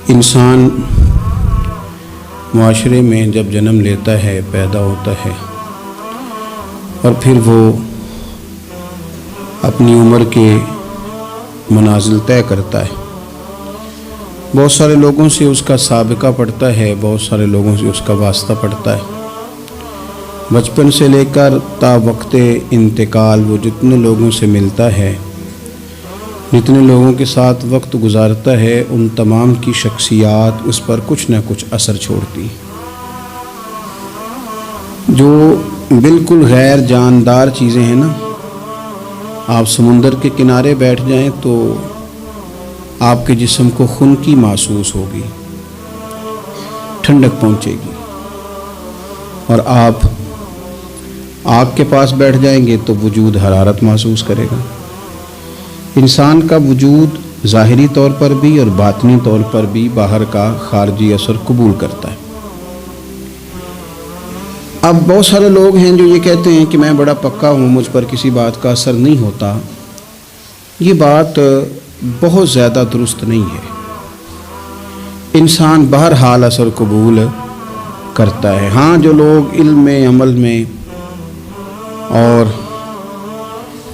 انسان معاشرے میں جب جنم لیتا ہے، پیدا ہوتا ہے اور پھر وہ اپنی عمر کے منازل طے کرتا ہے، بہت سارے لوگوں سے اس کا سابقہ پڑتا ہے، بہت سارے لوگوں سے اس کا واسطہ پڑتا ہے۔ بچپن سے لے کر تا وقت انتقال وہ جتنے لوگوں سے ملتا ہے، جتنے لوگوں کے ساتھ وقت گزارتا ہے، ان تمام کی شخصیات اس پر کچھ نہ کچھ اثر چھوڑتی۔ جو بالکل غیر جاندار چیزیں ہیں نا، آپ سمندر کے کنارے بیٹھ جائیں تو آپ کے جسم کو خنکی محسوس ہوگی، ٹھنڈک پہنچے گی، اور آپ آگ کے پاس بیٹھ جائیں گے تو وجود حرارت محسوس کرے گا۔ انسان کا وجود ظاہری طور پر بھی اور باطنی طور پر بھی باہر کا خارجی اثر قبول کرتا ہے۔ اب بہت سارے لوگ ہیں جو یہ کہتے ہیں کہ میں بڑا پکا ہوں، مجھ پر کسی بات کا اثر نہیں ہوتا۔ یہ بات بہت زیادہ درست نہیں ہے۔ انسان بہرحال اثر قبول کرتا ہے۔ ہاں، جو لوگ علم میں، عمل میں اور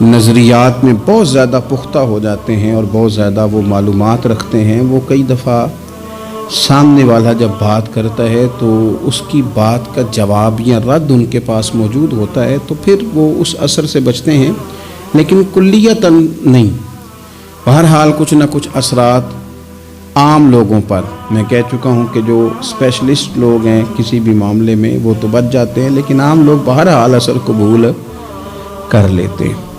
نظریات میں بہت زیادہ پختہ ہو جاتے ہیں اور بہت زیادہ وہ معلومات رکھتے ہیں، وہ کئی دفعہ سامنے والا جب بات کرتا ہے تو اس کی بات کا جواب یا رد ان کے پاس موجود ہوتا ہے، تو پھر وہ اس اثر سے بچتے ہیں، لیکن کلیتاً نہیں۔ بہرحال کچھ نہ کچھ اثرات عام لوگوں پر، میں کہہ چکا ہوں کہ جو اسپیشلسٹ لوگ ہیں کسی بھی معاملے میں وہ تو بچ جاتے ہیں، لیکن عام لوگ بہرحال اثر قبول کر لیتے ہیں۔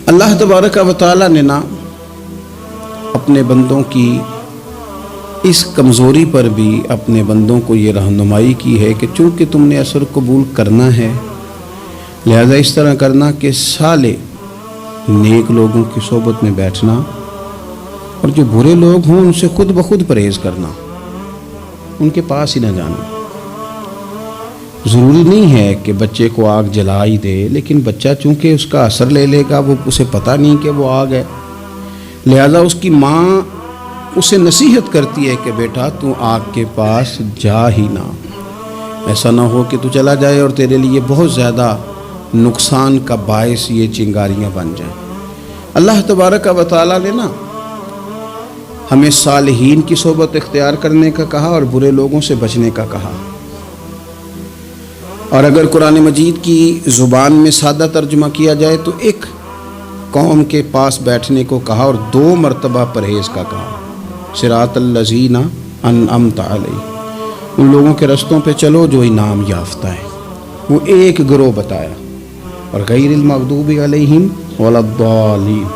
اللہ تبارک و تعالیٰ نے نا اپنے بندوں کی اس کمزوری پر بھی اپنے بندوں کو یہ رہنمائی کی ہے کہ چونکہ تم نے اثر قبول کرنا ہے، لہذا اس طرح کرنا کہ سالے نیک لوگوں کی صحبت میں بیٹھنا، اور جو برے لوگ ہوں ان سے خود بخود پرہیز کرنا، ان کے پاس ہی نہ جانا۔ ضروری نہیں ہے کہ بچے کو آگ جلا ہی دے، لیکن بچہ چونکہ اس کا اثر لے لے گا، وہ اسے پتہ نہیں کہ وہ آگ ہے، لہذا اس کی ماں اسے نصیحت کرتی ہے کہ بیٹا تو آگ کے پاس جا ہی نہ، ایسا نہ ہو کہ تو چلا جائے اور تیرے لیے بہت زیادہ نقصان کا باعث یہ چنگاریاں بن جائیں۔ اللہ تبارک و تعالیٰ نے نا ہمیں صالحین کی صحبت اختیار کرنے کا کہا اور برے لوگوں سے بچنے کا کہا، اور اگر قرآن مجید کی زبان میں سادہ ترجمہ کیا جائے تو ایک قوم کے پاس بیٹھنے کو کہا اور 2 مرتبہ پرہیز کا کہا۔ صراط الذین انعمت علیہم، ان لوگوں کے رستوں پہ چلو جو انعام یافتہ ہے، وہ ایک گروہ بتایا، اور غیر المغضوب علیہم ولا الضالین،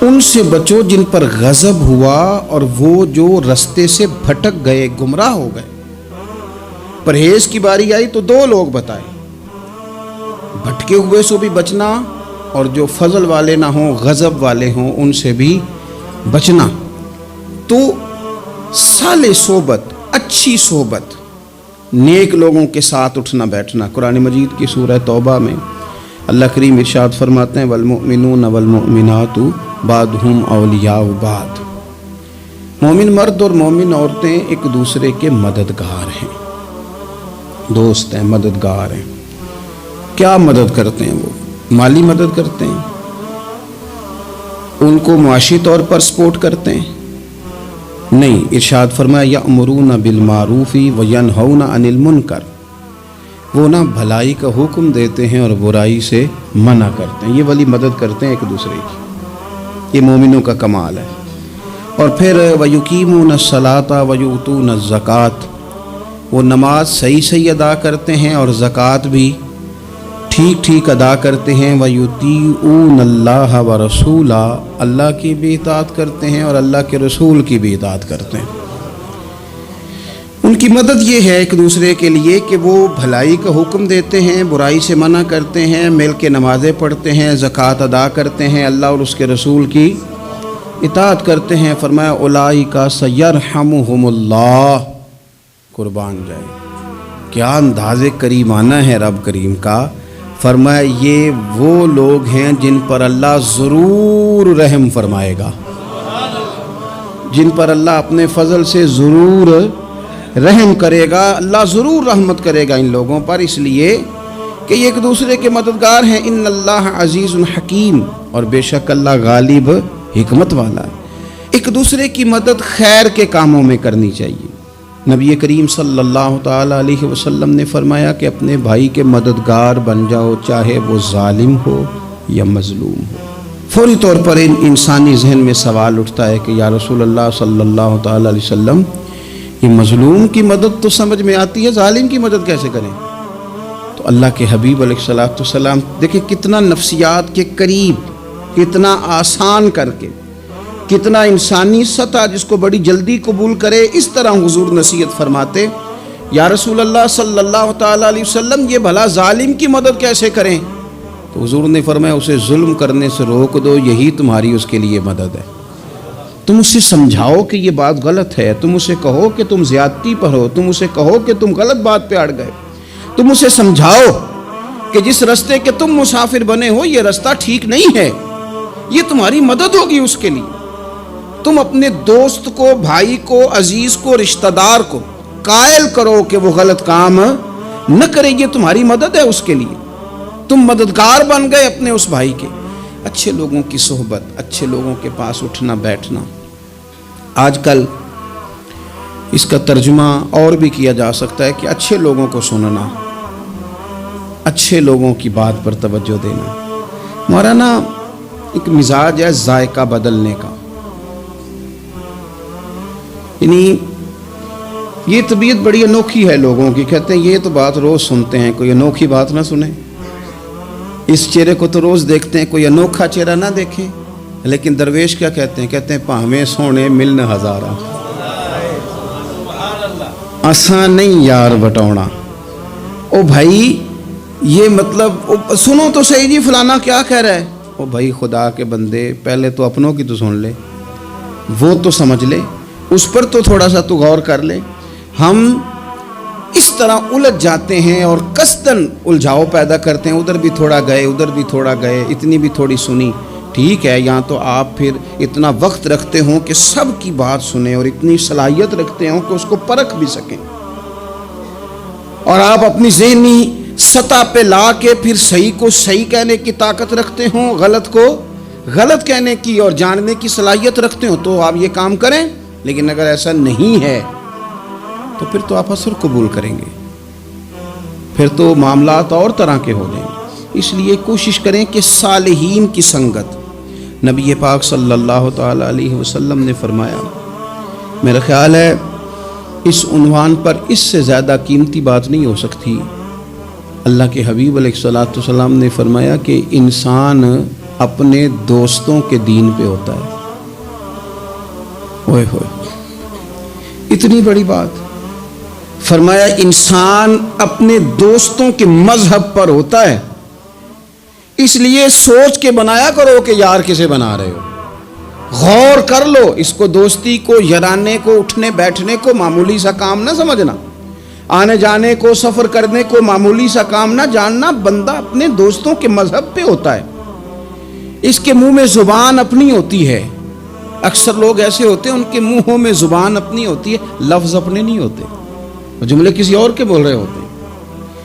ان سے بچو جن پر غضب ہوا اور وہ جو رستے سے بھٹک گئے، گمراہ ہو گئے۔ پرہیز کی باری آئی تو 2 لوگ بتائے، بھٹکے ہوئے سے بھی بچنا اور جو فضل والے نہ ہوں، غضب والے ہوں، ان سے بھی بچنا۔ تو صالح صحبت، اچھی صحبت، نیک لوگوں کے ساتھ اٹھنا بیٹھنا۔ قرآن مجید کی سورہ توبہ میں اللہ کریم ارشاد فرماتے ہیں والمؤمنون والمؤمنات بعضهم اولیاء بعض، مومن مرد اور مومن عورتیں ایک دوسرے کے مددگار ہیں، دوست ہیں، مددگار ہیں۔ کیا مدد کرتے ہیں؟ وہ مالی مدد کرتے ہیں، ان کو معاشی طور پر سپورٹ کرتے ہیں؟ نہیں، ارشاد فرمایا یأمرون بالمعروف وینہون عن المنکر، وہ نا بھلائی کا حکم دیتے ہیں اور برائی سے منع کرتے ہیں، یہ والی مدد کرتے ہیں ایک دوسرے کی، یہ مومنوں کا کمال ہے۔ اور پھر وَيُقِيمُونَ الصَّلَاةَ وَيُؤْتُونَ الزَّكَاةَ، وہ نماز صحیح ادا کرتے ہیں اور زکوٰۃ بھی ٹھیک ادا کرتے ہیں۔ وَيُطِيعُونَ اللَّهَ وَرَسُولَهُ، اللہ کی بھی اطاعت کرتے ہیں اور اللہ کے رسول کی بھی اطاعت کرتے ہیں۔ ان کی مدد یہ ہے ایک دوسرے کے لیے کہ وہ بھلائی کا حکم دیتے ہیں، برائی سے منع کرتے ہیں، مل کے نمازیں پڑھتے ہیں، زکوٰۃ ادا کرتے ہیں، اللہ اور اس کے رسول کی اطاعت کرتے ہیں۔ فرمایا اولئک سیرحمہم اللہ، قربان جائے، کیا انداز کریمانہ ہے رب کریم کا۔ فرمایا یہ وہ لوگ ہیں جن پر اللہ ضرور رحم فرمائے گا، جن پر اللہ اپنے فضل سے ضرور رحم کرے گا، اللہ ضرور رحمت کرے گا ان لوگوں پر، اس لیے کہ یہ ایک دوسرے کے مددگار ہیں۔ ان اللہ عزیز حکیم، اور بے شک اللہ غالب حکمت والا ہے۔ ایک دوسرے کی مدد خیر کے کاموں میں کرنی چاہیے۔ نبی کریم صلی اللہ تعالی علیہ وسلم نے فرمایا کہ اپنے بھائی کے مددگار بن جاؤ، چاہے وہ ظالم ہو یا مظلوم ہو۔ فوری طور پر انسانی ذہن میں سوال اٹھتا ہے کہ یا رسول اللہ صلی اللہ تعالی علیہ وسلم، یہ مظلوم کی مدد تو سمجھ میں آتی ہے، ظالم کی مدد کیسے کریں؟ تو اللہ کے حبیب علیہ الصلوۃ والسلام دیکھیں کتنا نفسیات کے قریب، کتنا آسان کر کے، کتنا انسانی سطح جس کو بڑی جلدی قبول کرے، اس طرح حضور نصیحت فرماتے، یا رسول اللہ صلی اللہ تعالی علیہ وسلم یہ بھلا ظالم کی مدد کیسے کریں؟ تو حضور نے فرمایا اسے ظلم کرنے سے روک دو، یہی تمہاری اس کے لیے مدد ہے۔ تم اسے سمجھاؤ کہ یہ بات غلط ہے، تم اسے کہو کہ تم زیادتی پر ہو، تم اسے کہو کہ تم غلط بات پہ اڑ گئے، تم اسے سمجھاؤ کہ جس رستے کے تم مسافر بنے ہو یہ رستہ ٹھیک نہیں ہے، یہ تمہاری مدد ہوگی اس کے لیے۔ تم اپنے دوست کو، بھائی کو، عزیز کو، رشتہ دار کو قائل کرو کہ وہ غلط کام نہ کرے، یہ تمہاری مدد ہے اس کے لیے۔ تم مددگار بن گئے اپنے اس بھائی کے۔ اچھے لوگوں کی صحبت، اچھے لوگوں کے پاس اٹھنا بیٹھنا۔ آج کل اس کا ترجمہ اور بھی کیا جا سکتا ہے کہ اچھے لوگوں کو سننا، اچھے لوگوں کی بات پر توجہ دینا۔ ہمارا نا ایک مزاج ہے ذائقہ بدلنے کا، یعنی یہ طبیعت بڑی انوکھی ہے لوگوں کی، کہتے ہیں یہ تو بات روز سنتے ہیں، کوئی انوکھی بات نہ سنیں، اس چہرے کو تو روز دیکھتے ہیں، کوئی انوکھا چہرہ نہ دیکھیں۔ لیکن درویش کیا کہتے ہیں؟ کہتے ہیں پاہمیں سونے ملن ہزارہ، آسان نہیں یار بٹونا۔ او بھائی یہ مطلب سنو تو صحیح جی فلانا کیا کہہ رہا ہے۔ او بھائی خدا کے بندے پہلے تو اپنوں کی تو سن لے، وہ تو سمجھ لے، اس پر تو تھوڑا سا تو غور کر لے۔ ہم اس طرح الجھ جاتے ہیں اور قصداً الجھاؤ پیدا کرتے ہیں، ادھر بھی تھوڑا گئے، ادھر بھی تھوڑا گئے، اتنی بھی تھوڑی سنی، ٹھیک ہے، یہاں تو آپ پھر اتنا وقت رکھتے ہوں کہ سب کی بات سنیں، اور اتنی صلاحیت رکھتے ہوں کہ اس کو پرکھ بھی سکیں، اور آپ اپنی ذہنی سطح پہ لا کے پھر صحیح کو صحیح کہنے کی طاقت رکھتے ہوں، غلط کو غلط کہنے کی اور جاننے کی صلاحیت رکھتے ہوں، تو آپ یہ کام کریں۔ لیکن اگر ایسا نہیں ہے تو پھر تو آپ اثر قبول کریں گے، پھر تو معاملات اور طرح کے ہو جائیں گے۔ اس لیے کوشش کریں کہ صالحین کی سنگت، نبی پاک صلی اللہ تعالی علیہ وسلم نے فرمایا، میرا خیال ہے اس عنوان پر اس سے زیادہ قیمتی بات نہیں ہو سکتی۔ اللہ کے حبیب علیہ الصلوۃ والسلام نے فرمایا کہ انسان اپنے دوستوں کے دین پہ ہوتا ہے۔ اوئے ہوئے، اتنی بڑی بات فرمایا، انسان اپنے دوستوں کے مذہب پر ہوتا ہے۔ اس لیے سوچ کے بنایا کرو کہ یار کسے بنا رہے ہو، غور کر لو، اس کو دوستی کو، یارانے کو، اٹھنے بیٹھنے کو معمولی سا کام نہ سمجھنا، آنے جانے کو، سفر کرنے کو معمولی سا کام نہ جاننا۔ بندہ اپنے دوستوں کے مذہب پہ ہوتا ہے، اس کے منہ میں زبان اپنی ہوتی ہے۔ اکثر لوگ ایسے ہوتے ہیں ان کے منہوں میں زبان اپنی ہوتی ہے، لفظ اپنے نہیں ہوتے، وہ جملے کسی اور کے بول رہے ہوتے ہیں۔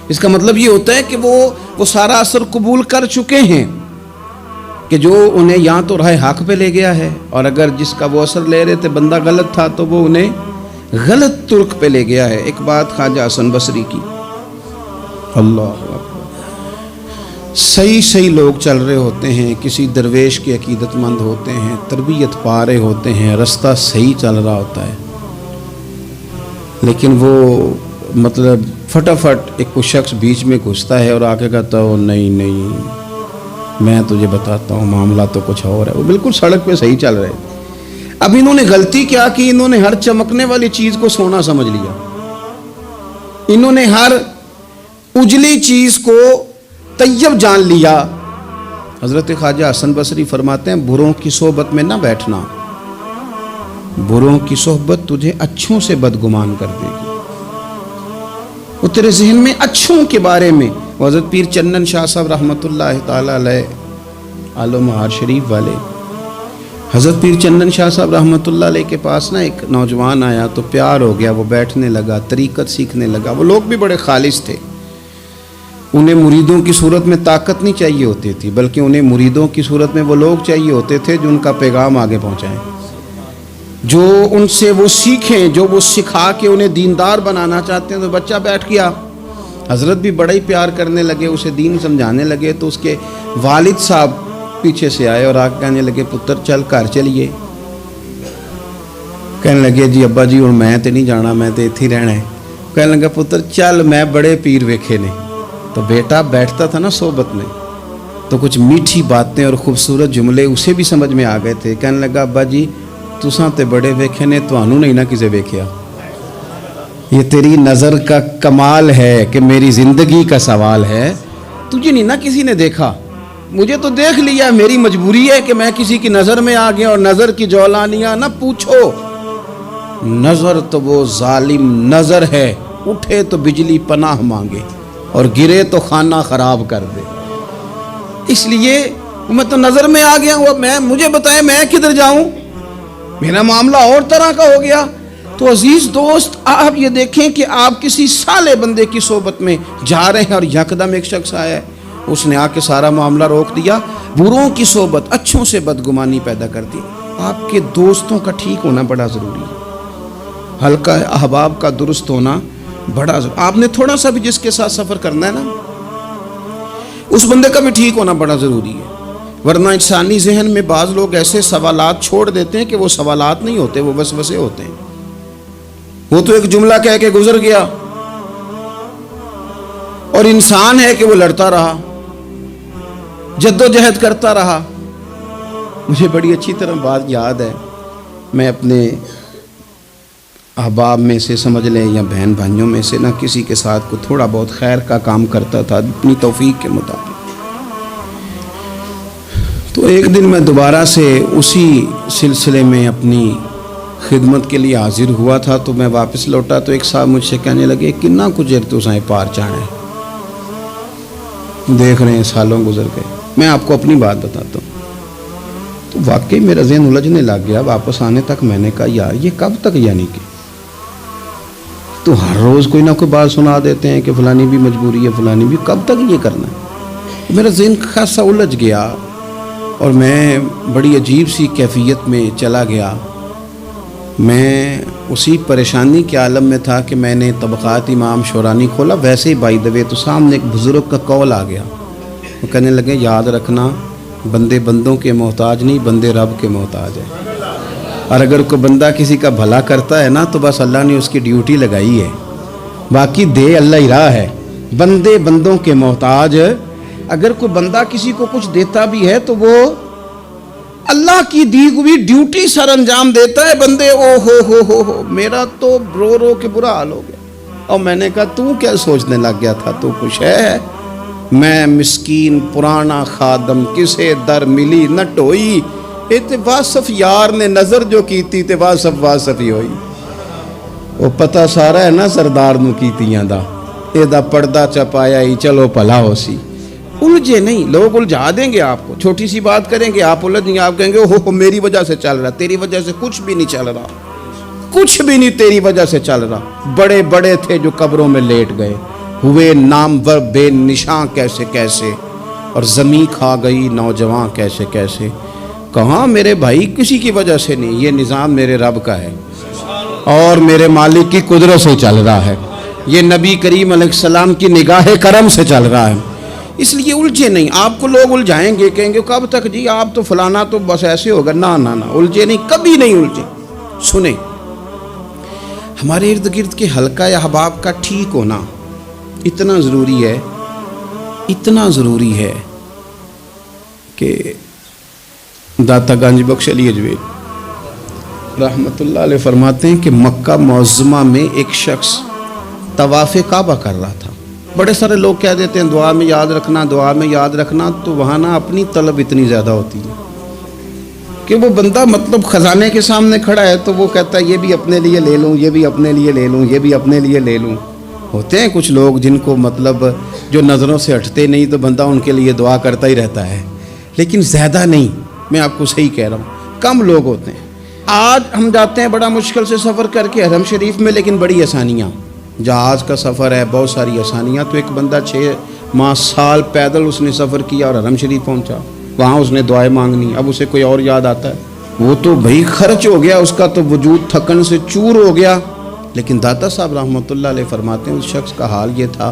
اس کا مطلب یہ ہوتا ہے کہ وہ سارا اثر قبول کر چکے ہیں کہ جو انہیں یہاں تو راہ حق پہ لے گیا ہے، اور اگر جس کا وہ اثر لے رہے تھے بندہ غلط تھا تو وہ انہیں غلط ترک پہ لے گیا ہے۔ ایک بات خواجہ حسن بصری کی، اللہ اکبر، صحیح لوگ چل رہے ہوتے ہیں، کسی درویش کے عقیدت مند ہوتے ہیں، تربیت پا رہے ہوتے ہیں، رستہ صحیح چل رہا ہوتا ہے، لیکن وہ مطلب فٹافٹ ایک کوئی شخص بیچ میں گھستا ہے اور آگے کہتا ہے نہیں میں تجھے بتاتا ہوں معاملہ تو کچھ اور ہے۔ وہ بالکل سڑک پہ صحیح چل رہے تھے، اب انہوں نے غلطی کیا کی، انہوں نے ہر چمکنے والی چیز کو سونا سمجھ لیا، انہوں نے ہر اجلی چیز کو طیب جان لیا۔ حضرت خواجہ حسن بصری فرماتے ہیں بروں کی صحبت میں نہ بیٹھنا، بروں کی صحبت تجھے اچھوں سے بدگمان کر دے گی، وہ تیرے ذہن میں اچھوں کے بارے میں۔ حضرت پیر چنن شاہ صاحب رحمۃ اللہ تعالی علیہ آل و مہار شریف والے حضرت پیر چندن شاہ صاحب رحمۃ اللہ علیہ کے پاس نا ایک نوجوان آیا تو پیار ہو گیا، وہ بیٹھنے لگا، طریقت سیکھنے لگا۔ وہ لوگ بھی بڑے خالص تھے، انہیں مریدوں کی صورت میں طاقت نہیں چاہیے ہوتی تھی، بلکہ انہیں مریدوں کی صورت میں وہ لوگ چاہیے ہوتے تھے جو ان کا پیغام آگے پہنچائیں، جو ان سے وہ سیکھیں، جو وہ سکھا کے انہیں دیندار بنانا چاہتے ہیں۔ تو بچہ بیٹھ گیا، حضرت بھی بڑا ہی پیار کرنے لگے، اسے دین سمجھانے لگے۔ تو اس کے والد صاحب پیچھے سے آئے اور آگے کہنے لگے پتر چل گھر چلیے۔ کہنے لگے جی ابا جی اور میں تے نہیں جانا، میں تے اتھی رہنا ہے۔ کہنے لگا پتر چل میں بڑے پیر ویکھے نے۔ تو بیٹا بیٹھتا تھا نا صحبت میں تو کچھ میٹھی باتیں اور خوبصورت جملے اسے بھی سمجھ میں آ گئے تھے۔ کہنے لگا ابا جی تساں تے بڑے ویکھے نے، تانوں نہیں نہ کسے ویکھیا۔ یہ تیری نظر کا کمال ہے کہ میری زندگی کا سوال ہے، تجھے نہیں نہ کسی نے دیکھا، مجھے تو دیکھ لیا، میری مجبوری ہے کہ میں کسی کی نظر میں آ گیا۔ اور نظر کی جولانیاں نہ پوچھو، نظر تو وہ ظالم نظر ہے، اٹھے تو بجلی پناہ مانگے اور گرے تو خانہ خراب کر دے۔ اس لیے میں تو نظر میں آ گیا ہوں، مجھے بتائیں میں کدھر جاؤں، میرا معاملہ اور طرح کا ہو گیا۔ تو عزیز دوست آپ یہ دیکھیں کہ آپ کسی صالح بندے کی صحبت میں جا رہے ہیں اور یکدم ایک شخص آیا ہے، اس نے آ کے سارا معاملہ روک دیا۔ بروں کی صحبت اچھوں سے بدگمانی پیدا کرتی۔ آپ کے دوستوں کا ٹھیک ہونا بڑا ضروری ہے، حلقہ احباب کا درست ہونا بڑا ضروری۔ آپ نے تھوڑا سا بھی جس کے ساتھ سفر کرنا ہے نا، اس بندے کا بھی ٹھیک ہونا بڑا ضروری ہے، ورنہ انسانی ذہن میں بعض لوگ ایسے سوالات چھوڑ دیتے ہیں کہ وہ سوالات نہیں ہوتے، وہ وسوسے ہوتے ہیں۔ وہ تو ایک جملہ کہہ کے گزر گیا اور انسان ہے کہ وہ لڑتا رہا، جدوجہد کرتا رہا۔ مجھے بڑی اچھی طرح بات یاد ہے، میں اپنے احباب میں سے سمجھ لیں یا بہن بھائیوں میں سے نہ کسی کے ساتھ کو تھوڑا بہت خیر کا کام کرتا تھا اپنی توفیق کے مطابق۔ تو ایک دن میں دوبارہ سے اسی سلسلے میں اپنی خدمت کے لیے حاضر ہوا تھا، تو میں واپس لوٹا تو ایک صاحب مجھ سے کہنے لگے کنا کچھ تو سائیں پار چاہنا ہے، دیکھ رہے ہیں سالوں گزر گئے۔ میں آپ کو اپنی بات بتاتا ہوں، تو واقعی میرا ذہن الجھنے لگ گیا۔ واپس آنے تک میں نے کہا یار یہ کب تک، یعنی کہ تو ہر روز کوئی نہ کوئی بات سنا دیتے ہیں کہ فلانی بھی مجبوری ہے، فلانی بھی، کب تک یہ کرنا ہے؟ میرا ذہن خاصا الجھ گیا اور میں بڑی عجیب سی کیفیت میں چلا گیا۔ میں اسی پریشانی کے عالم میں تھا کہ میں نے طبقات امام شورانی کھولا، ویسے ہی بائی دوے تو سامنے ایک بزرگ کا قول آ گیا۔ وہ کہنے لگے یاد رکھنا بندے بندوں کے محتاج نہیں، بندے رب کے محتاج ہیں، اور اگر کوئی بندہ کسی کا بھلا کرتا ہے نا تو بس اللہ نے اس کی ڈیوٹی لگائی ہے، باقی دے اللہ ہی راہ ہے۔ بندے بندوں کے محتاج، اگر کوئی بندہ کسی کو کچھ دیتا بھی ہے تو وہ اللہ کی دی ہوئی ڈیوٹی سر انجام دیتا ہے۔ بندے او ہو میرا تو رو رو کے برا حال ہو گیا۔ اور میں نے کہا تو کیا سوچنے لگ گیا تھا، تو کچھ ہے؟ میں مسکین پرانا خادم، کسے در ملی نہ ٹوئی، تے واصف یار نے نظر جو کیتی تے واصف ہی ہوئی۔ وہ پتہ سارا ہے نا سردار نو کیتیاں دا، اے دا پردہ چپایا ہی چلو بھلا ہو سی۔ الجھے نہیں، لوگ الجھا دیں گے آپ کو، چھوٹی سی بات کریں گے آپ الجھ جائیں گے، آپ کہیں گے ہو میری وجہ سے چل رہا، تیری وجہ سے کچھ بھی نہیں چل رہا، کچھ بھی نہیں تیری وجہ سے چل رہا۔ بڑے بڑے تھے جو قبروں میں لیٹ گئے، ہوئے نامور بے نشاں کیسے کیسے، اور زمین کھا گئی نوجوان کیسے کیسے۔ کہاں میرے بھائی کسی کی وجہ سے نہیں، یہ نظام میرے رب کا ہے اور میرے مالک کی قدرت سے چل رہا ہے، یہ نبی کریم علیہ السلام کی نگاہ کرم سے چل رہا ہے۔ اس لیے الجھے نہیں، آپ کو لوگ الجھائیں گے، کہیں گے کب تک جی آپ تو فلانا تو بس ایسے ہوگا، نہ الجھے نہیں، کبھی نہیں الجھے۔ سنیں، ہمارے ارد گرد کے حلقہ احباب کا ٹھیک ہونا اتنا ضروری ہے کہ داتا گنج بخش علی اجویل رحمت اللہ علیہ فرماتے ہیں کہ مکہ معظمہ میں ایک شخص طواف کعبہ کر رہا تھا۔ بڑے سارے لوگ کہہ دیتے ہیں دعا میں یاد رکھنا، دعا میں یاد رکھنا، تو وہاں نا اپنی طلب اتنی زیادہ ہوتی ہے کہ وہ بندہ مطلب خزانے کے سامنے کھڑا ہے تو وہ کہتا ہے یہ بھی اپنے لیے لے لوں، یہ بھی اپنے لیے لے لوں، یہ بھی اپنے لیے لے لوں۔ ہوتے ہیں کچھ لوگ جن کو مطلب جو نظروں سے ہٹتے نہیں تو بندہ ان کے لیے دعا کرتا ہی رہتا ہے، لیکن زیادہ نہیں۔ میں آپ کو صحیح کہہ رہا ہوں، کم لوگ ہوتے ہیں. آج ہم جاتے ہیں بڑا مشکل سے سفر کر کے حرم شریف میں، لیکن بڑی آسانیاں، جہاز کا سفر ہے، بہت ساری آسانیاں. تو ایک بندہ 6 ماہ سال پیدل اس نے سفر کیا اور حرم شریف پہنچا، وہاں اس نے دعائیں مانگنی. اب اسے کوئی اور یاد آتا ہے؟ وہ تو بھائی خرچ ہو گیا، اس کا تو وجود تھکن سے چور ہو گیا. لیکن داتا صاحب رحمۃ اللہ علیہ فرماتے ہیں اس شخص کا حال یہ تھا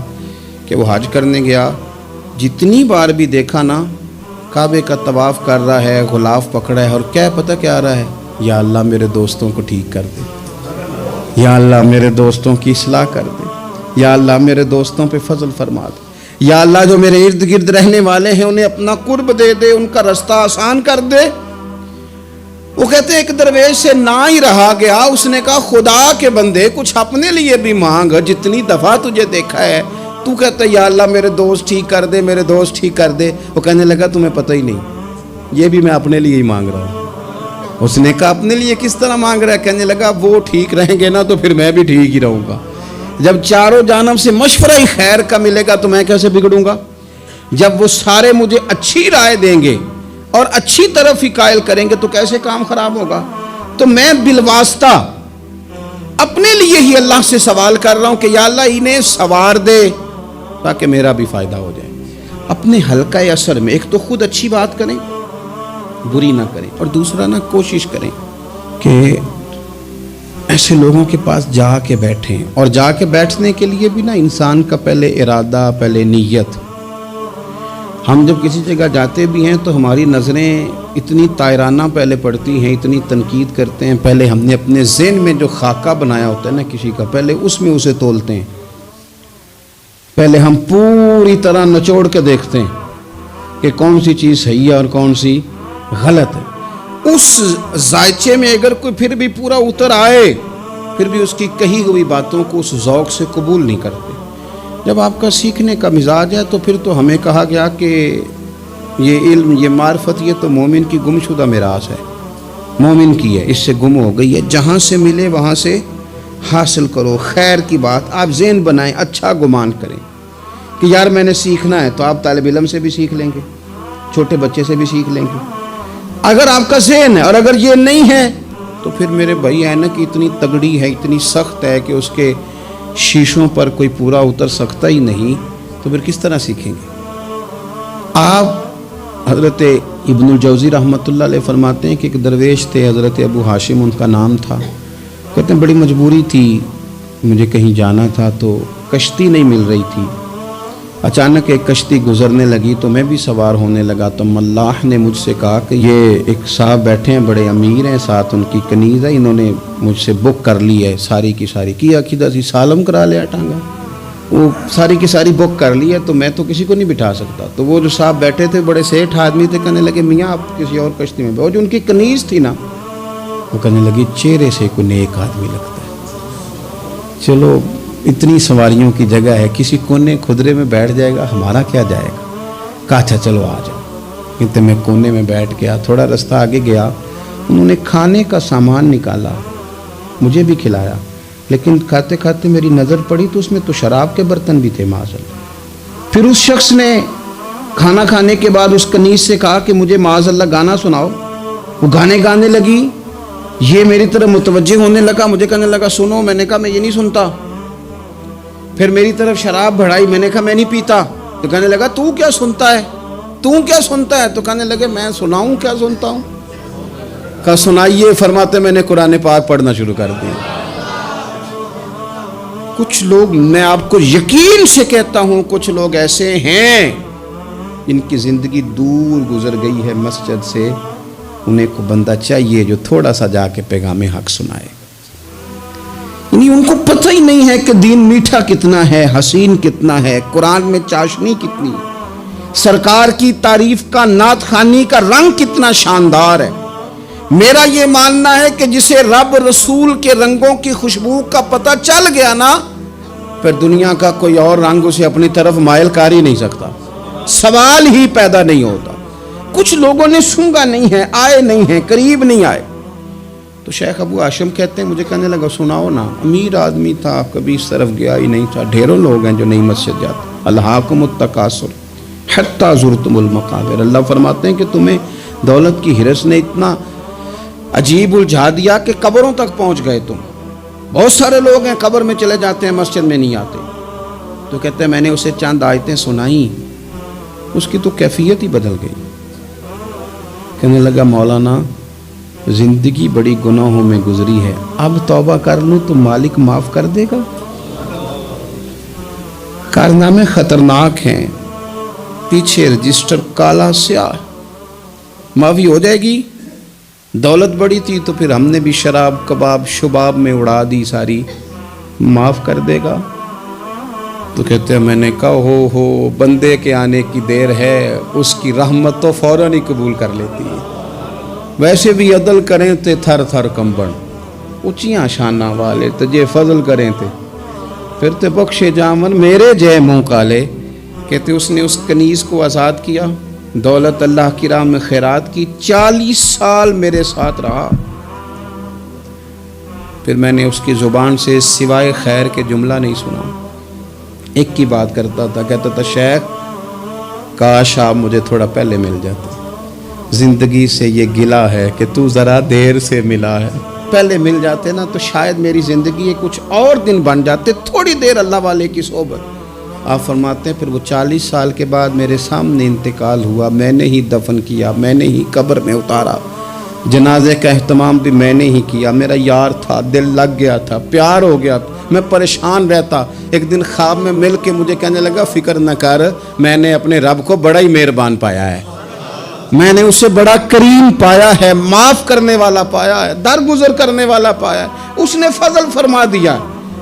کہ وہ حج کرنے گیا، جتنی بار بھی دیکھا نا کعبے کا طواف کر رہا ہے، غلاف پکڑا ہے، اور کیا پتہ کیا آ رہا ہے؟ یا اللہ میرے دوستوں کو ٹھیک کر دے، یا اللہ میرے دوستوں کی اصلاح کر دے، یا اللہ میرے دوستوں پہ فضل فرما دے، یا اللہ جو میرے ارد گرد رہنے والے ہیں انہیں اپنا قرب دے دے، ان کا رستہ آسان کر دے. وہ کہتے ہیں ایک درویش سے نہ ہی رہا گیا، اس نے کہا خدا کے بندے کچھ اپنے لیے بھی مانگ، جتنی دفعہ تجھے دیکھا ہے تو کہتا ہے یا اللہ میرے دوست ٹھیک کر دے، میرے دوست ٹھیک کر دے. وہ کہنے لگا تمہیں پتہ ہی نہیں، یہ بھی میں اپنے لیے ہی مانگ رہا ہوں. اس نے کہا اپنے لیے کس طرح مانگ رہا ہے؟ کہنے لگا وہ ٹھیک رہیں گے نا تو پھر میں بھی ٹھیک ہی رہوں گا. جب چاروں جانب سے مشورہ ہی خیر کا ملے گا تو میں کیسے بگڑوں گا؟ جب وہ سارے مجھے اچھی رائے دیں گے اور اچھی طرف ہی قائل کریں گے تو کیسے کام خراب ہوگا؟ تو میں بالواسطہ اپنے لیے ہی اللہ سے سوال کر رہا ہوں کہ یا اللہ انہیں سوار دے تاکہ میرا بھی فائدہ ہو جائے. اپنے حلقہ اثر میں ایک تو خود اچھی بات کریں، بری نہ کریں، اور دوسرا نہ کوشش کریں کہ ایسے لوگوں کے پاس جا کے بیٹھیں. اور جا کے بیٹھنے کے لیے بھی نا انسان کا پہلے ارادہ، پہلے نیت. ہم جب کسی جگہ جاتے بھی ہیں تو ہماری نظریں اتنی طائرانہ پہلے پڑتی ہیں، اتنی تنقید کرتے ہیں. پہلے ہم نے اپنے ذہن میں جو خاکہ بنایا ہوتا ہے نا کسی کا، پہلے اس میں اسے تولتے ہیں. پہلے ہم پوری طرح نچوڑ کے دیکھتے ہیں کہ کون سی چیز صحیح ہے اور کون سی غلط ہے. اس ذائچے میں اگر کوئی پھر بھی پورا اتر آئے، پھر بھی اس کی کہی ہوئی باتوں کو اس ذوق سے قبول نہیں کرتے. جب آپ کا سیکھنے کا مزاج ہے تو پھر تو ہمیں کہا گیا کہ یہ علم، یہ معرفت، یہ تو مومن کی گم شدہ میراث ہے، مومن کی ہے، اس سے گم ہو گئی ہے. جہاں سے ملے وہاں سے حاصل کرو. خیر کی بات آپ ذہن بنائیں، اچھا گمان کریں کہ یار میں نے سیکھنا ہے، تو آپ طالب علم سے بھی سیکھ لیں گے، چھوٹے بچے سے بھی سیکھ لیں گے. اگر آپ کا ذہن ہے اور اگر یہ نہیں ہے تو پھر میرے بھائی اینک اتنی تگڑی ہے، اتنی سخت ہے کہ اس کے شیشوں پر کوئی پورا اتر سکتا ہی نہیں، تو پھر کس طرح سیکھیں گے؟ آپ حضرت ابن الجوزی رحمۃ اللہ علیہ فرماتے ہیں کہ ایک درویش تھے، حضرت ابو ہاشم ان کا نام تھا. کہتے ہیں بڑی مجبوری تھی، مجھے کہیں جانا تھا تو کشتی نہیں مل رہی تھی. اچانک ایک کشتی گزرنے لگی تو میں بھی سوار ہونے لگا. تو ملاح نے مجھ سے کہا کہ یہ ایک صاحب بیٹھے ہیں، بڑے امیر ہیں، ساتھ ان کی کنیز ہے، انہوں نے مجھ سے بک کر لی ہے ساری کی ساری. کی عقیدہ سی سالم کرا لیا ٹانگا، وہ ساری کی ساری بک کر لی ہے، تو میں تو کسی کو نہیں بٹھا سکتا. تو وہ جو صاحب بیٹھے تھے بڑے سیٹھ آدمی تھے، کہنے لگے میاں آپ کسی اور کشتی میں. جو ان کی کنیز تھی نا وہ کہنے لگی چہرے سے کوئی نیک آدمی لگتا ہے، چلو اتنی سواریوں کی جگہ ہے، کسی کونے کھدرے میں بیٹھ جائے گا، ہمارا کیا جائے گا. کہا اچھا چلو آ جاؤ. کہتے میں کونے میں بیٹھ گیا. تھوڑا رستہ آگے گیا، انہوں نے کھانے کا سامان نکالا، مجھے بھی کھلایا. لیکن کھاتے کھاتے میری نظر پڑی تو اس میں تو شراب کے برتن بھی تھے معاذاللہ. پھر اس شخص نے کھانا کھانے کے بعد اس کنیز سے کہا کہ مجھے معاذاللہ گانا سناؤ. وہ گانے گانے لگی. یہ میری طرف متوجہ ہونے لگا، مجھے کہنے لگا سنو. میں نے کہا میں یہ نہیں سنتا. پھر میری طرف شراب بڑھائی، میں نے کہا میں نہیں پیتا. تو کہنے لگا تو کیا سنتا ہے، تو کیا سنتا ہے؟ تو کہنے لگے میں سناؤں کیا سنتا ہوں. کہا سنائیے. فرماتے میں نے قرآن پاک پڑھنا شروع کر دیا. کچھ لوگ، میں آپ کو یقین سے کہتا ہوں، کچھ لوگ ایسے ہیں جن کی زندگی دور گزر گئی ہے مسجد سے. انہیں کو بندہ چاہیے جو تھوڑا سا جا کے پیغام حق سنائے. یعنی ان کو پتہ ہی نہیں ہے کہ دین میٹھا کتنا ہے، حسین کتنا ہے، قرآن میں چاشنی کتنی، سرکار کی تعریف کا، نعت خوانی کا رنگ کتنا شاندار ہے. میرا یہ ماننا ہے کہ جسے رب رسول کے رنگوں کی خوشبو کا پتہ چل گیا نا، پھر دنیا کا کوئی اور رنگ اسے اپنی طرف مائل کر ہی نہیں سکتا، سوال ہی پیدا نہیں ہوتا. کچھ لوگوں نے سونگا نہیں ہے، آئے نہیں ہیں، قریب نہیں آئے. تو شیخ ابو ہاشم کہتے ہیں مجھے کہنے لگا سناؤ نا. امیر آدمی تھا، کبھی اس طرف گیا ہی نہیں تھا. ڈھیروں لوگ ہیں جو نہیں مسجد جاتے. الہاکم التکاثر حتی زرتم المقابر. اللہ فرماتے ہیں کہ تمہیں دولت کی ہرس نے اتنا عجیب الجھا دیا کہ قبروں تک پہنچ گئے تم. بہت سارے لوگ ہیں قبر میں چلے جاتے ہیں مسجد میں نہیں آتے. تو کہتے ہیں میں نے اسے چند آیتیں سنائیں, اس کی تو کیفیت ہی بدل گئی. کہنے لگا مولانا زندگی بڑی گناہوں میں گزری ہے, اب توبہ کر لوں تو مالک معاف کر دے گا. کارنامے خطرناک ہیں, پیچھے رجسٹر کالا سیاہ, معافی ہو جائے گی. دولت بڑی تھی تو پھر ہم نے بھی شراب کباب شباب میں اڑا دی ساری, معاف کر دے گا. تو کہتے ہیں میں نے کہا ہو بندے کے آنے کی دیر ہے, اس کی رحمت تو فوراً ہی قبول کر لیتی ہے. ویسے بھی عدل کریں تے تھر تھر کمبن, اونچیاں شانہ والے تجھے فضل کریں تے پھر تے بخشے جامن میرے جے منہ کالے. کہتے اس نے اس کنیز کو آزاد کیا, دولت اللہ کی راہ میں خیرات کی, 40 سال میرے ساتھ رہا. پھر میں نے اس کی زبان سے سوائے خیر کے جملہ نہیں سنا. ایک کی بات کرتا تھا, کہتا تھا شیخ کاش آپ مجھے تھوڑا پہلے مل جاتے, زندگی سے یہ گلہ ہے کہ تو ذرا دیر سے ملا ہے. پہلے مل جاتے نا تو شاید میری زندگی یہ کچھ اور دن بن جاتے, تھوڑی دیر اللہ والے کی صحبت. آپ فرماتے ہیں پھر وہ 40 سال کے بعد میرے سامنے انتقال ہوا, میں نے ہی دفن کیا, میں نے ہی قبر میں اتارا, جنازے کا اہتمام بھی میں نے ہی کیا. میرا یار تھا, دل لگ گیا تھا, پیار ہو گیا تھا, میں پریشان رہتا. ایک دن خواب میں مل کے مجھے کہنے لگا فکر نہ کر, میں نے اپنے رب کو بڑا ہی مہربان پایا ہے, میں نے اسے بڑا کریم پایا ہے, معاف کرنے والا پایا ہے, درگزر کرنے والا پایا ہے. اس نے فضل فرما دیا,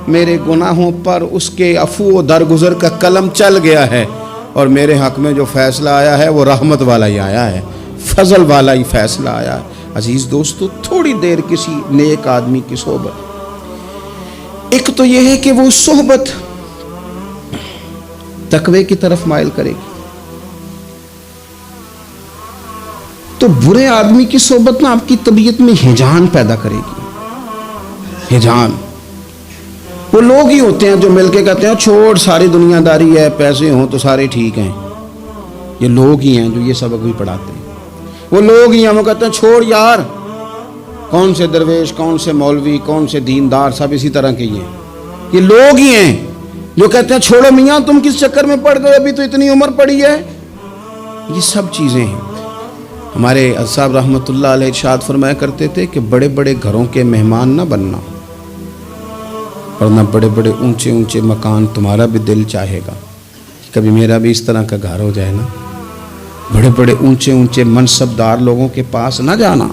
میرے گناہوں پر اس کے عفو و درگزر کا قلم چل گیا ہے, اور میرے حق میں جو فیصلہ آیا ہے وہ رحمت والا ہی آیا ہے, فضل والا ہی فیصلہ آیا ہے. عزیز دوستو, تھوڑی دیر کسی نیک آدمی کی صحبت, ایک تو یہ ہے کہ وہ صحبت تقوی کی طرف مائل کرے گی, تو برے آدمی کی صحبت نا آپ کی طبیعت میں ہجان پیدا کرے گی. ہجان وہ لوگ ہی ہوتے ہیں جو مل کے کہتے ہیں چھوڑ ساری دنیا داری ہے, پیسے ہوں تو سارے ٹھیک ہیں. یہ لوگ ہی ہیں جو یہ سبق بھی پڑھاتے ہیں. وہ لوگ ہی ہیں وہ کہتے ہیں چھوڑ یار, کون سے درویش, کون سے مولوی, کون سے دیندار, سب اسی طرح کے ہی ہیں. یہ لوگ ہی ہیں جو کہتے ہیں چھوڑو میاں تم کس چکر میں پڑ گئے, ابھی تو اتنی عمر پڑی ہے. یہ سب چیزیں ہیں. ہمارے صاحب رحمۃ اللہ علیہ ارشاد فرمایا کرتے تھے کہ بڑے بڑے گھروں کے مہمان نہ بننا, اور نہ بڑے بڑے اونچے اونچے مکان. تمہارا بھی دل چاہے گا کبھی میرا بھی اس طرح کا گھر ہو جائے نا. بڑے بڑے اونچے اونچے منصب دار لوگوں کے پاس نہ جانا,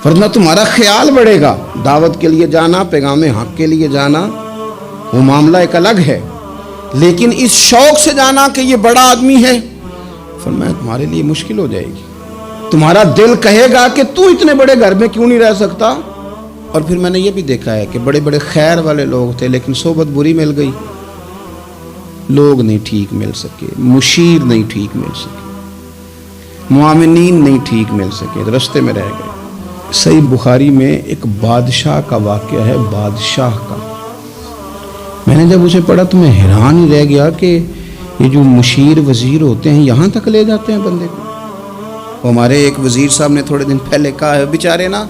ورنہ تمہارا خیال بڑھے گا. دعوت کے لیے جانا, پیغام حق کے لیے جانا, وہ معاملہ ایک الگ ہے, لیکن اس شوق سے جانا کہ یہ بڑا آدمی ہے, فرمایا تمہارے لیے مشکل ہو جائے گی. تمہارا دل کہے گا کہ تو اتنے بڑے گھر میں کیوں نہیں رہ سکتا. اور پھر میں نے یہ بھی دیکھا ہے کہ بڑے بڑے خیر والے لوگ تھے لیکن صحبت بری مل گئی, لوگ نہیں ٹھیک مل سکے, مشیر نہیں ٹھیک مل سکے, معاونین نہیں ٹھیک مل سکے, رستے میں رہ گئے. صحیح بخاری میں ایک بادشاہ کا واقعہ ہے, بادشاہ کا. میں نے جب اسے پڑھا تو میں حیران ہی رہ گیا کہ یہ جو مشیر وزیر ہوتے ہیں یہاں تک لے جاتے ہیں بندے کو. ہمارے ایک وزیر صاحب نے تھوڑے دن پہلے کہا ہے بیچارے نا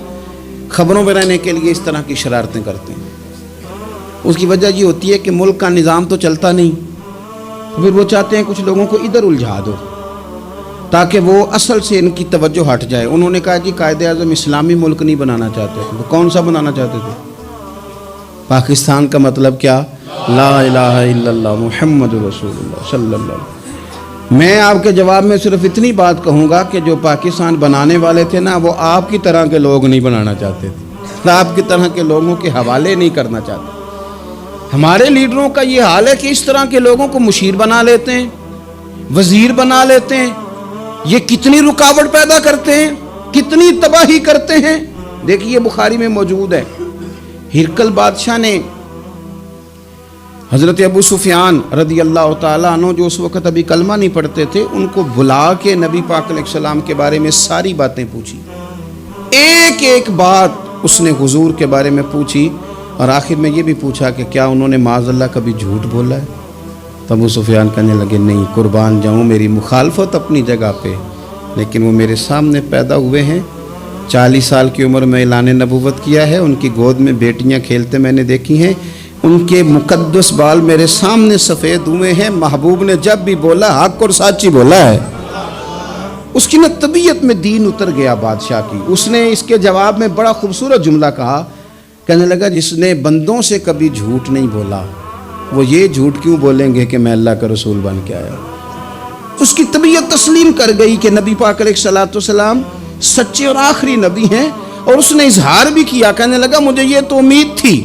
خبروں میں رہنے کے لیے اس طرح کی شرارتیں کرتے ہیں. اس کی وجہ یہ ہوتی ہے کہ ملک کا نظام تو چلتا نہیں, پھر وہ چاہتے ہیں کچھ لوگوں کو ادھر الجھا دو تاکہ وہ اصل سے ان کی توجہ ہٹ جائے. انہوں نے کہا جی قائد اعظم اسلامی ملک نہیں بنانا چاہتے. وہ کون سا بنانا چاہتے تھے؟ پاکستان کا مطلب کیا؟ لا الہ الا اللہ محمد رسول اللہ صلی اللہ علیہ وسلم. میں آپ کے جواب میں صرف اتنی بات کہوں گا کہ جو پاکستان بنانے والے تھے نا وہ آپ کی طرح کے لوگ نہیں بنانا چاہتے تھے, آپ کی طرح کے لوگوں کے حوالے نہیں کرنا چاہتے. ہمارے لیڈروں کا یہ حال ہے کہ اس طرح کے لوگوں کو مشیر بنا لیتے ہیں, وزیر بنا لیتے ہیں. یہ کتنی رکاوٹ پیدا کرتے ہیں, کتنی تباہی کرتے ہیں. دیکھیے بخاری میں موجود ہے, ہرقل بادشاہ نے حضرت ابو سفیان رضی اللہ تعالیٰ عنہ جو اس وقت ابھی کلمہ نہیں پڑھتے تھے ان کو بلا کے نبی پاک علیہ السلام کے بارے میں ساری باتیں پوچھی. ایک ایک بات اس نے حضور کے بارے میں پوچھی, اور آخر میں یہ بھی پوچھا کہ کیا انہوں نے معاذ اللہ کبھی جھوٹ بولا ہے. تو ابو سفیان کہنے لگے نہیں, قربان جاؤں میری مخالفت اپنی جگہ پہ, لیکن وہ میرے سامنے پیدا ہوئے ہیں 40 سال کی عمر میں اعلان نبوت کیا ہے، ان کی گود میں بیٹیاں کھیلتے میں نے دیکھی ہیں، ان کے مقدس بال میرے سامنے سفید ہوئے ہیں۔ محبوب نے جب بھی بولا حق اور سچی بولا ہے۔ اس کی نہ طبیعت میں دین اتر گیا بادشاہ کی۔ اس نے اس کے جواب میں بڑا خوبصورت جملہ کہا، کہنے لگا جس نے بندوں سے کبھی جھوٹ نہیں بولا وہ یہ جھوٹ کیوں بولیں گے کہ میں اللہ کا رسول بن کے آیا۔ اس کی طبیعت تسلیم کر گئی کہ نبی پاک علیہ الصلوۃ والسلام سچے اور آخری نبی ہیں، اور اس نے اظہار بھی کیا، کہنے لگا مجھے یہ تو امید تھی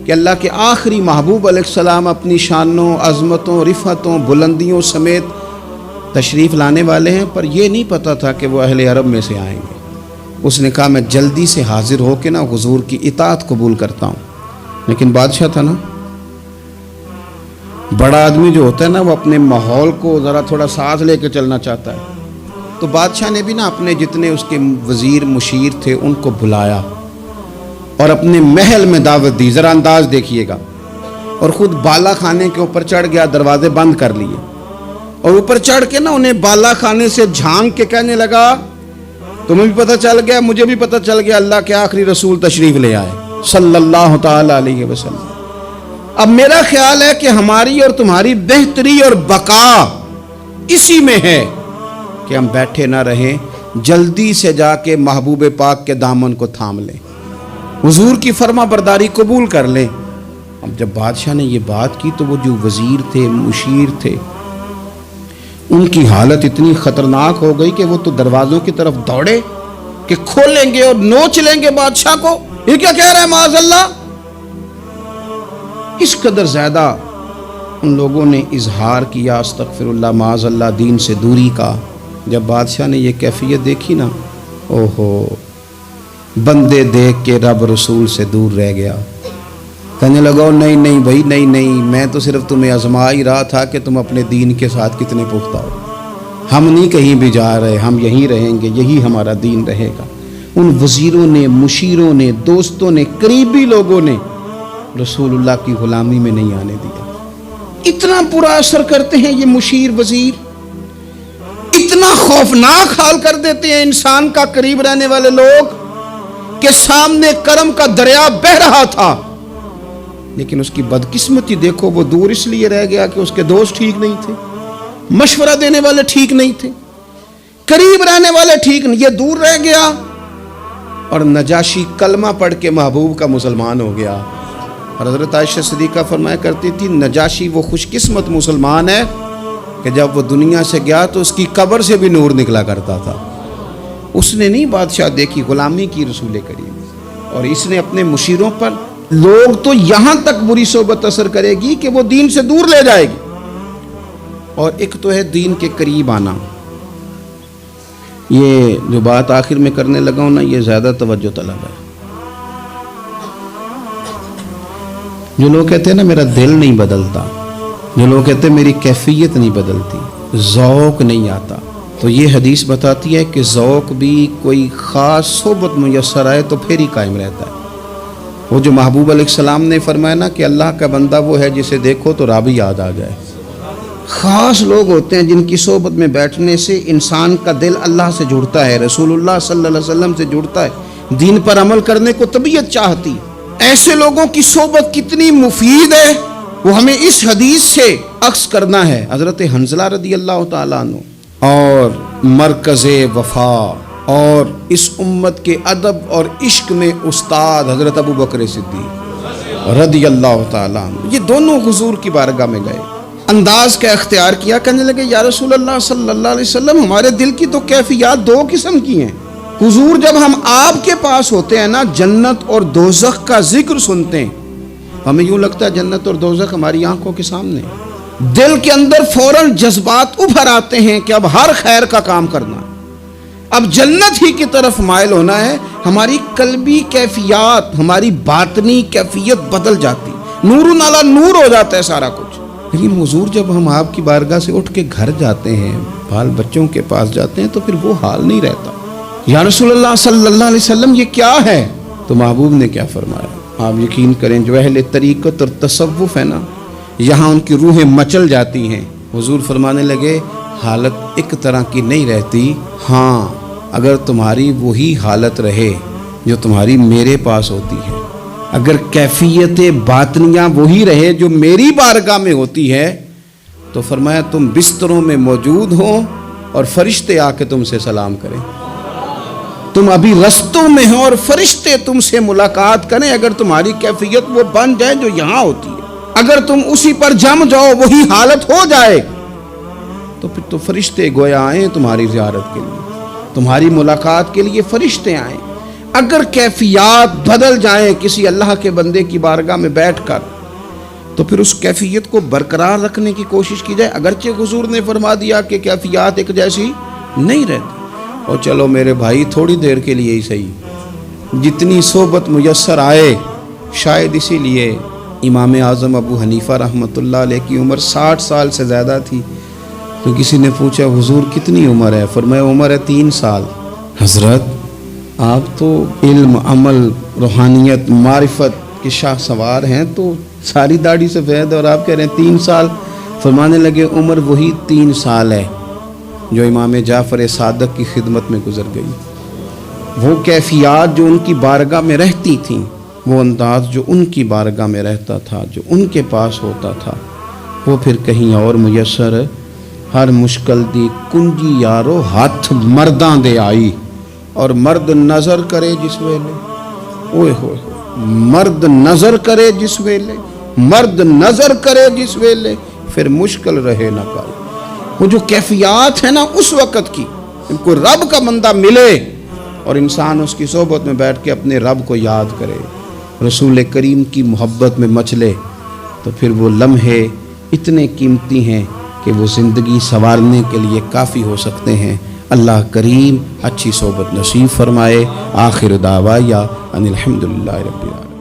کہ اللہ کے آخری محبوب علیہ السلام اپنی شانوں، عظمتوں، رفعتوں، بلندیوں سمیت تشریف لانے والے ہیں، پر یہ نہیں پتا تھا کہ وہ اہل عرب میں سے آئیں گے۔ اس نے کہا میں جلدی سے حاضر ہو کے نا حضور کی اطاعت قبول کرتا ہوں۔ لیکن بادشاہ تھا نا، بڑا آدمی جو ہوتا ہے نا وہ اپنے ماحول کو ذرا تھوڑا ساتھ لے کے چلنا چاہتا ہے، تو بادشاہ نے بھی نا اپنے جتنے اس کے وزیر مشیر تھے ان کو بلایا اور اپنے محل میں دعوت دی۔ ذرا انداز دیکھیے گا، اور خود بالا خانے کے اوپر چڑھ گیا، دروازے بند کر لیے، اور اوپر چڑھ کے نا انہیں بالا خانے سے جھانک کے کہنے لگا تمہیں بھی پتہ چل گیا، مجھے بھی پتہ چل گیا اللہ کے آخری رسول تشریف لے آئے صلی اللہ تعالی علیہ وسلم۔ اب میرا خیال ہے کہ ہماری اور تمہاری بہتری اور بقا اسی میں ہے کہ ہم بیٹھے نہ رہیں، جلدی سے جا کے محبوب پاک کے دامن کو تھام لیں، حضور کی فرما برداری قبول کر لیں۔ اب جب بادشاہ نے یہ بات کی تو وہ جو وزیر تھے، مشیر تھے، ان کی حالت اتنی خطرناک ہو گئی کہ وہ تو دروازوں کی طرف دوڑے کہ کھولیں گے اور نوچ لیں گے بادشاہ کو، یہ کیا کہہ رہا ہے معاذ اللہ۔ اس قدر زیادہ ان لوگوں نے اظہار کیا استغفر اللہ معاذ اللہ دین سے دوری کا۔ جب بادشاہ نے یہ کیفیت دیکھی نا، اوہو، بندے دیکھ کے رب رسول سے دور رہ گیا، کہنے لگا نہیں نہیں بھائی، نہیں نہیں، میں تو صرف تمہیں آزما ہی رہا تھا کہ تم اپنے دین کے ساتھ کتنے پختہ ہو۔ ہم نہیں کہیں بھی جا رہے، ہم یہیں رہیں گے، یہی ہمارا دین رہے گا۔ ان وزیروں نے، مشیروں نے، دوستوں نے، قریبی لوگوں نے رسول اللہ کی غلامی میں نہیں آنے دیا۔ اتنا برا اثر کرتے ہیں یہ مشیر وزیر، اتنا خوفناک حال کر دیتے ہیں انسان کا قریب رہنے والے لوگ کہ سامنے کرم کا دریا بہہ رہا تھا، لیکن اس کی بدقسمتی دیکھو، وہ دور اس لیے رہ گیا کہ اس کے دوست ٹھیک نہیں تھے، مشورہ دینے والے ٹھیک نہیں تھے، قریب رہنے والے ٹھیک نہیں، یہ دور رہ گیا۔ اور نجاشی کلمہ پڑھ کے محبوب کا مسلمان ہو گیا۔ اور حضرت عائشہ صدیقہ فرمایا کرتی تھی نجاشی وہ خوش قسمت مسلمان ہے کہ جب وہ دنیا سے گیا تو اس کی قبر سے بھی نور نکلا کرتا تھا۔ اس نے نہیں بادشاہ دیکھی، غلامی کی رسول کریم، اور اس نے اپنے مشیروں پر لوگ تو یہاں تک بری صحبت اثر کرے گی کہ وہ دین سے دور لے جائے گی۔ اور ایک تو ہے دین کے قریب آنا، یہ جو بات آخر میں کرنے لگا ہوں نا، یہ زیادہ توجہ طلب ہے۔ جو لوگ کہتے ہیں نا میرا دل نہیں بدلتا، جو لوگ کہتے ہیں میری کیفیت نہیں بدلتی، ذوق نہیں آتا، تو یہ حدیث بتاتی ہے کہ ذوق بھی کوئی خاص صحبت میسر آئے تو پھر ہی قائم رہتا ہے۔ وہ جو محبوب علیہ السلام نے فرمایا نا کہ اللہ کا بندہ وہ ہے جسے دیکھو تو رب یاد آ جائے۔ خاص لوگ ہوتے ہیں جن کی صحبت میں بیٹھنے سے انسان کا دل اللہ سے جڑتا ہے، رسول اللہ صلی اللہ علیہ وسلم سے جڑتا ہے، دین پر عمل کرنے کو طبیعت چاہتی۔ ایسے لوگوں کی صحبت کتنی مفید ہے وہ ہمیں اس حدیث سے عکس کرنا ہے۔ حضرت حنظلہ رضی اللہ تعالیٰ عنہ اور مرکز وفا اور اس امت کے ادب اور عشق میں استاد حضرت ابو بکر صدیق رضی اللہ تعالیٰ عنہ، یہ دونوں حضور کی بارگاہ میں گئے، انداز کا اختیار کیا، کہنے لگے یا رسول اللہ صلی اللہ علیہ وسلم ہمارے دل کی تو کیفیات دو قسم کی ہیں۔ حضور جب ہم آپ کے پاس ہوتے ہیں نا، جنت اور دوزخ کا ذکر سنتے ہیں، ہمیں یوں لگتا ہے جنت اور دوزخ ہماری آنکھوں کے سامنے، دل کے اندر فوراً جذبات ابھر آتے ہیں کہ اب ہر خیر کا کام کرنا ہے، اب جنت ہی کی طرف مائل ہونا ہے۔ ہماری قلبی کیفیات، ہماری باطنی کیفیت بدل جاتی، نور علی نور ہو جاتا ہے سارا کچھ۔ لیکن حضور جب ہم آپ کی بارگاہ سے اٹھ کے گھر جاتے ہیں، بال بچوں کے پاس جاتے ہیں، تو پھر وہ حال نہیں رہتا۔ یا رسول اللہ صلی اللہ علیہ وسلم یہ کیا ہے؟ تو محبوب نے کیا فرمایا؟ آپ یقین کریں جو اہل طریقت اور تصوف ہے نا، یہاں ان کی روحیں مچل جاتی ہیں۔ حضور فرمانے لگے حالت ایک طرح کی نہیں رہتی، ہاں اگر تمہاری وہی حالت رہے جو تمہاری میرے پاس ہوتی ہے، اگر کیفیت باطنیہ وہی رہے جو میری بارگاہ میں ہوتی ہے، تو فرمایا تم بستروں میں موجود ہو اور فرشتے آ کے تم سے سلام کریں، تم ابھی رستوں میں ہو اور فرشتے تم سے ملاقات کریں، اگر تمہاری کیفیت وہ بن جائے جو یہاں ہوتی ہے، اگر تم اسی پر جم جاؤ، وہی حالت ہو جائے، تو پھر تو فرشتے گویا آئیں تمہاری زیارت کے لیے، تمہاری ملاقات کے لیے فرشتے آئیں۔ اگر کیفیات بدل جائیں کسی اللہ کے بندے کی بارگاہ میں بیٹھ کر، تو پھر اس کیفیت کو برقرار رکھنے کی کوشش کی جائے، اگرچہ حضور نے فرما دیا کہ کیفیات ایک جیسی نہیں رہتی، اور چلو میرے بھائی تھوڑی دیر کے لیے ہی صحیح، جتنی صحبت میسر آئے۔ شاید اسی لیے امام اعظم ابو حنیفہ رحمۃ اللہ علیہ کی عمر 60 سال سے زیادہ تھی، تو کسی نے پوچھا حضور کتنی عمر ہے؟ فرمایا عمر ہے 3 سال۔ حضرت آپ تو علم، عمل، روحانیت، معرفت کے شاہ سوار ہیں، تو ساری داڑھی سفید ہے اور آپ کہہ رہے ہیں 3 سال۔ فرمانے لگے عمر وہی 3 سال ہے جو امام جعفر صادق کی خدمت میں گزر گئی۔ وہ کیفیات جو ان کی بارگاہ میں رہتی تھیں، وہ انداز جو ان کی بارگاہ میں رہتا تھا، جو ان کے پاس ہوتا تھا، وہ پھر کہیں اور میسر۔ ہر مشکل دی کنجی یارو ہاتھ مرداں دے آئی، اور مرد نظر کرے جس ویلے، اوئے ہوئے مرد نظر کرے جس ویلے، مرد نظر کرے جس ویلے، پھر مشکل رہے نہ پائے۔ وہ جو کیفیات ہیں نا اس وقت کی، ان کو رب کا بندہ ملے اور انسان اس کی صحبت میں بیٹھ کے اپنے رب کو یاد کرے، رسول کریم کی محبت میں مچلے، تو پھر وہ لمحے اتنے قیمتی ہیں کہ وہ زندگی سنوارنے کے لیے کافی ہو سکتے ہیں۔ اللہ کریم اچھی صحبت نصیب فرمائے۔ آخر دعوایا ان الحمدللہ رب العالمین۔